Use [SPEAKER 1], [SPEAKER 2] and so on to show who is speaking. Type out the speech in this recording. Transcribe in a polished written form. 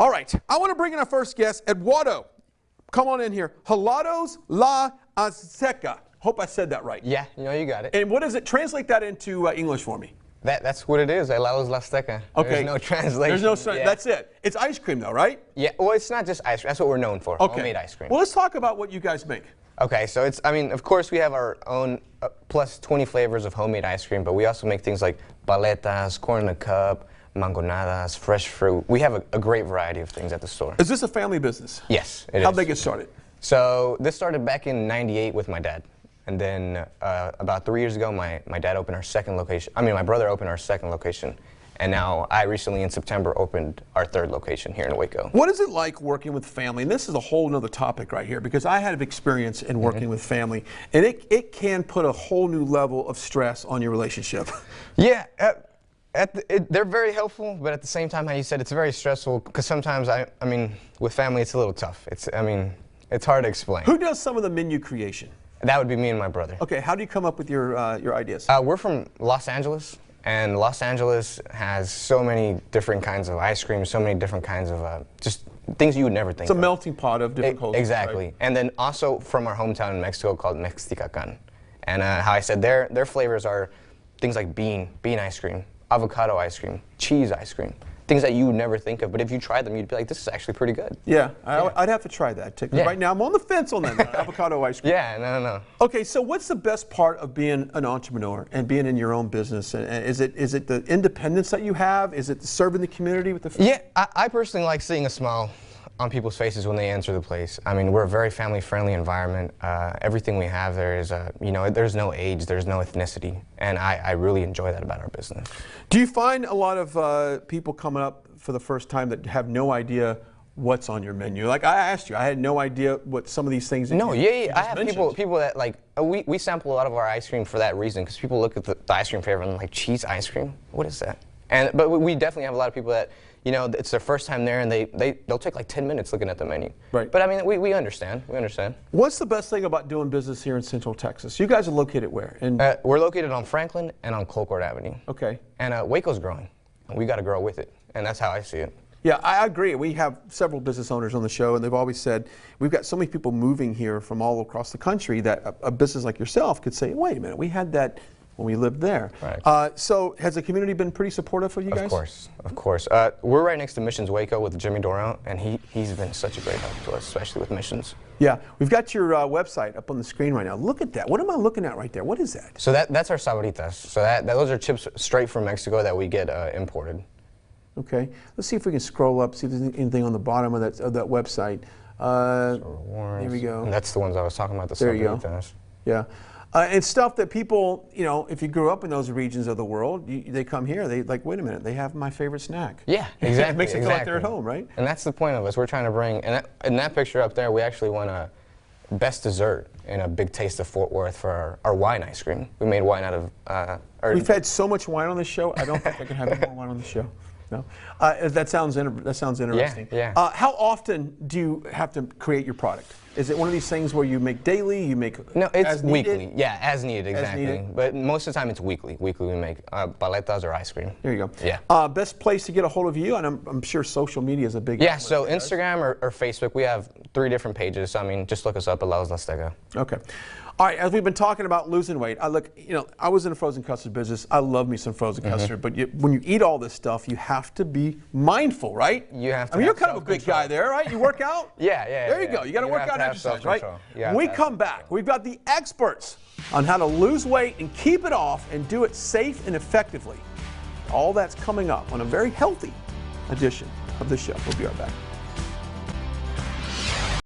[SPEAKER 1] All right, I want to bring in our first guest, Eduardo. Come on in here. Helados La Azteca. Hope I said that right.
[SPEAKER 2] Yeah, you got it.
[SPEAKER 1] And what does it translate that into English for me?
[SPEAKER 2] That's what it is. Helados La Azteca.
[SPEAKER 1] Okay.
[SPEAKER 2] There's no translation.
[SPEAKER 1] There's no. That's it. It's ice cream, though, right?
[SPEAKER 2] Yeah. Well, it's not just ice cream. That's what we're known for.
[SPEAKER 1] Okay.
[SPEAKER 2] Homemade ice cream.
[SPEAKER 1] Well, let's talk about what you guys make.
[SPEAKER 2] Okay. So it's. I mean, of course, we have our own plus 20 flavors of homemade ice cream, but we also make things like paletas, corn in a cup, mangonadas, fresh fruit. We have a great variety of things at the store.
[SPEAKER 1] Is this a family business?
[SPEAKER 2] Yes, it is.
[SPEAKER 1] How'd they get started?
[SPEAKER 2] So this started back in '98 with my dad. And then about 3 years ago, my dad opened our second location. I mean, my brother opened our second location. And now I recently, in September, opened our third location here in Waco.
[SPEAKER 1] What is it like working with family? And this is a whole nother topic right here, because I had experience in working with family. And it can put a whole new level of stress on your relationship.
[SPEAKER 2] Yeah. They're very helpful, but at the same time, how you said, it's very stressful, because sometimes, I mean, with family, it's a little tough. It's hard to explain.
[SPEAKER 1] Who does some of the menu creation?
[SPEAKER 2] That would be me and my brother.
[SPEAKER 1] Okay, how do you come up with your ideas?
[SPEAKER 2] We're from Los Angeles, and Los Angeles has so many different kinds of ice cream, so many different kinds of just things you would never think of.
[SPEAKER 1] It's a melting pot of different cultures.
[SPEAKER 2] Exactly. Right? And then also from our hometown in Mexico called Mexicacan. And how I said, their flavors are things like bean ice cream, avocado ice cream, cheese ice cream. Things that you would never think of, but if you tried them, you'd be like, this is actually pretty good.
[SPEAKER 1] Yeah, I'd have to try that.
[SPEAKER 2] Yeah.
[SPEAKER 1] Right now, I'm on the fence on that avocado ice cream.
[SPEAKER 2] Yeah, no.
[SPEAKER 1] Okay, so what's the best part of being an entrepreneur and being in your own business? And is it the independence that you have? Is it serving the community with the food?
[SPEAKER 2] Yeah, I personally like seeing a smile on people's faces when they enter the place. I mean, we're a very family-friendly environment. Everything we have there is, there's no age, there's no ethnicity, and I really enjoy that about our business.
[SPEAKER 1] Do you find a lot of people coming up for the first time that have no idea what's on your menu? Like I asked you, I had no idea what some of these things.
[SPEAKER 2] No, yeah. I have people that like we sample a lot of our ice cream for that reason, because people look at the ice cream flavor and like, cheese ice cream, what is that? But we definitely have a lot of people that, it's their first time there, and they'll take like 10 minutes looking at the menu.
[SPEAKER 1] Right.
[SPEAKER 2] But I mean, we understand. We understand.
[SPEAKER 1] What's the best thing about doing business here in Central Texas? You guys are located where?
[SPEAKER 2] We're located on Franklin and on Colcord Avenue.
[SPEAKER 1] Okay.
[SPEAKER 2] And Waco's growing, and we got to grow with it, and that's how I see it.
[SPEAKER 1] Yeah, I agree. We have several business owners on the show, and they've always said, we've got so many people moving here from all across the country that a business like yourself could say, wait a minute, we had that when we lived there.
[SPEAKER 2] Right.
[SPEAKER 1] So has the community been pretty supportive of you guys?
[SPEAKER 2] Of course. We're right next to Missions Waco with Jimmy Doran, and he's been such a great help to us, especially with Missions.
[SPEAKER 1] Yeah, we've got your website up on the screen right now. Look at that. What am I looking at right there? What is that?
[SPEAKER 2] So that's our sabritas. So those are chips straight from Mexico that we get imported.
[SPEAKER 1] Okay, let's see if we can scroll up, see if there's anything on the bottom of that website. There we go.
[SPEAKER 2] And that's the ones I was talking about, the
[SPEAKER 1] there
[SPEAKER 2] sabritas.
[SPEAKER 1] You go. Yeah. And stuff that people, if you grew up in those regions of the world, they come here, they like, wait a minute, they have my favorite snack.
[SPEAKER 2] Yeah, exactly.
[SPEAKER 1] It makes it feel like they're at home, right?
[SPEAKER 2] And that's the point of us. We're trying to bring, and in that picture up there, we actually won a best dessert in a Big Taste of Fort Worth for our wine ice cream. We made wine out of...
[SPEAKER 1] We've had so much wine on this show, I don't think I can have any more wine on the show. No, that sounds interesting.
[SPEAKER 2] Yeah.
[SPEAKER 1] How often do you have to create your product? Is it one of these things where you make daily? You make
[SPEAKER 2] no, it's
[SPEAKER 1] as
[SPEAKER 2] weekly.
[SPEAKER 1] Needed?
[SPEAKER 2] Yeah, as needed, exactly.
[SPEAKER 1] As needed.
[SPEAKER 2] But most of the time it's weekly. Weekly we make paletas or ice cream.
[SPEAKER 1] There you go.
[SPEAKER 2] Yeah.
[SPEAKER 1] Best place to get a hold of you, and I'm sure social media is a big.
[SPEAKER 2] Yeah. So Instagram or Facebook, we have 3 different pages. I mean, just look us up at Helados La Azteca.
[SPEAKER 1] Okay. All right, as we've been talking about losing weight, I was in the frozen custard business. I love me some frozen custard, but when you eat all this stuff, you have to be mindful, right?
[SPEAKER 2] You have to.
[SPEAKER 1] I mean, you're kind of a big guy there, right? You work out?
[SPEAKER 2] Yeah.
[SPEAKER 1] There you go. You got to work out and exercise, right? When we come back, we've got the experts on how to lose weight and keep it off and do it safe and effectively. All that's coming up on a very healthy edition of the show. We'll be right back.